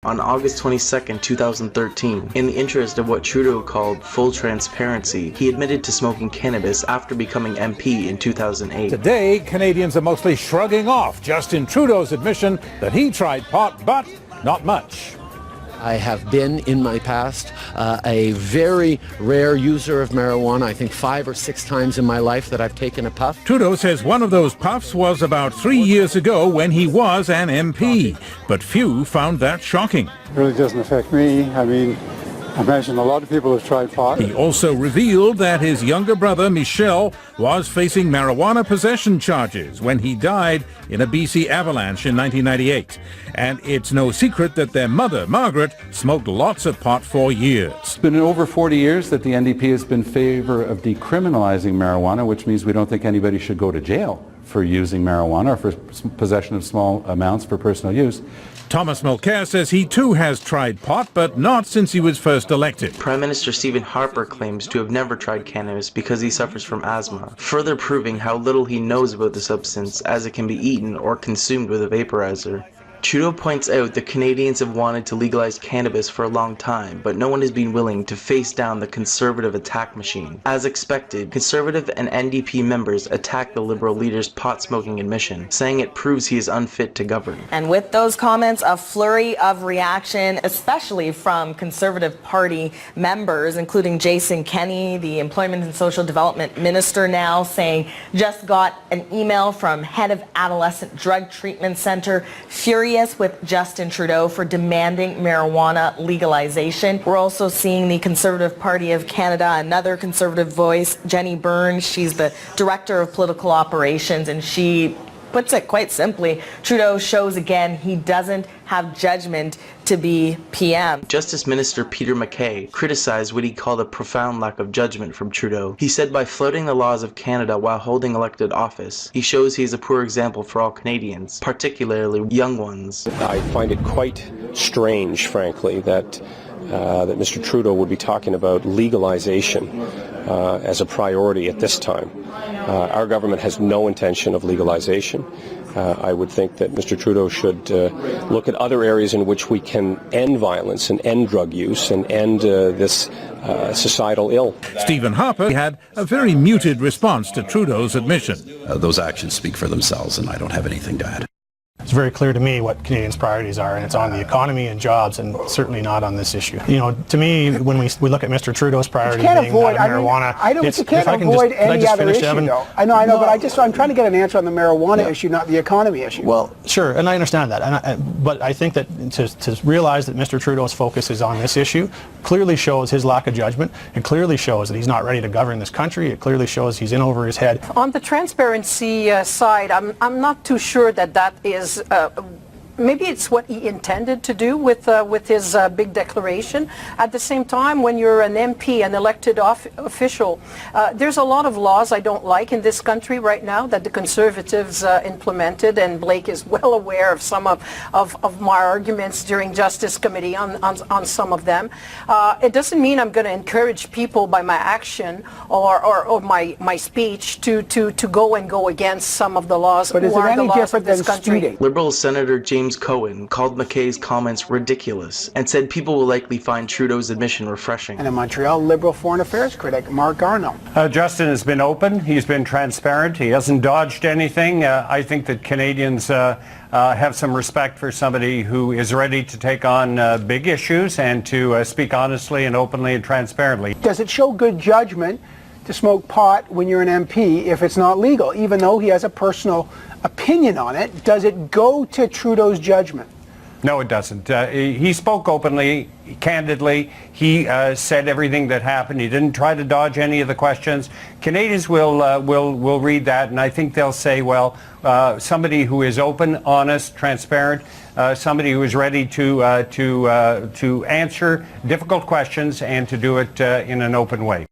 On August 22, 2013, in the interest of what Trudeau called full transparency, he admitted to smoking cannabis after becoming MP in 2008. Today, Canadians are mostly shrugging off Justin Trudeau's admission that he tried pot, but not much. I have been, in my past, a very rare user of marijuana. I think 5 or 6 times in my life that I've taken a puff. Trudeau says one of those puffs was about 3 years ago when he was an MP. But few found that shocking. It really doesn't affect me. I mean, I imagine a lot of people have tried pot. He also revealed that his younger brother, Michel, was facing marijuana possession charges when he died in a BC avalanche in 1998. And it's no secret that their mother, Margaret, smoked lots of pot for years. It's been over 40 years that the NDP has been in favor of decriminalizing marijuana, which means we don't think anybody should go to jail for using marijuana or for possession of small amounts for personal use. Thomas Mulcair says he too has tried pot, but not since he was first elected. Prime Minister Stephen Harper claims to have never tried cannabis because he suffers from asthma, further proving how little he knows about the substance, as it can be eaten or consumed with a vaporizer. Trudeau points out that Canadians have wanted to legalize cannabis for a long time, but no one has been willing to face down the Conservative attack machine. As expected, Conservative and NDP members attacked the Liberal leader's pot-smoking admission, saying it proves he is unfit to govern. And with those comments, a flurry of reaction, especially from Conservative Party members, including Jason Kenney, the Employment and Social Development Minister now, saying just got an email from head of Adolescent Drug Treatment Centre, furious with Justin Trudeau for demanding marijuana legalization. We're also seeing the Conservative Party of Canada, another Conservative voice, Jenny Byrne. She's the Director of Political Operations, and she puts it quite simply, Trudeau shows again he doesn't have judgment to be PM. Justice Minister Peter MacKay criticized what he called a profound lack of judgment from Trudeau. He said by flouting the laws of Canada while holding elected office, he shows he is a poor example for all Canadians, particularly young ones. I find it quite strange, frankly, that Mr. Trudeau would be talking about legalization as a priority at this time. Our government has no intention of legalization. I would think that Mr. Trudeau should look at other areas in which we can end violence and end drug use and end this societal ill. Stephen Harper had a very muted response to Trudeau's admission. Those actions speak for themselves, and I don't have anything to add. It's very clear to me what Canadians' priorities are, and it's on the economy and jobs, and certainly not on this issue. You know, to me, when we look at Mr. Trudeau's priority being marijuana, you can't avoid any other issue, though. I know, but I'm trying to get an answer on the marijuana issue, not the economy issue. Well, sure, and I understand that, but I think that to realize that Mr. Trudeau's focus is on this issue clearly shows his lack of judgment. It clearly shows that he's not ready to govern this country. It clearly shows he's in over his head. On the transparency side, I'm not too sure that is. Maybe it's what he intended to do with his big declaration. At the same time, when you're an MP, an elected official, there's a lot of laws I don't like in this country right now that the Conservatives implemented, and Blake is well aware of some of my arguments during Justice Committee on some of them. It doesn't mean I'm going to encourage people by my action or my speech to go against some of the laws. But is it any different than speeding? Liberal Senator James Cohen called MacKay's comments ridiculous and said people will likely find Trudeau's admission refreshing. And in Montreal, Liberal Foreign Affairs critic Mark Garneau. Justin has been open. He's been transparent. He hasn't dodged anything. I think that Canadians have some respect for somebody who is ready to take on big issues and to speak honestly and openly and transparently. Does it show good judgment to smoke pot when you're an MP if it's not legal, even though he has a personal opinion on it? Does it go to Trudeau's judgment? No, it doesn't. He spoke openly, candidly. He said everything that happened. He didn't try to dodge any of the questions. Canadians will read that, and I think they'll say, well, somebody who is open, honest, transparent, somebody who is ready to answer difficult questions and to do it in an open way.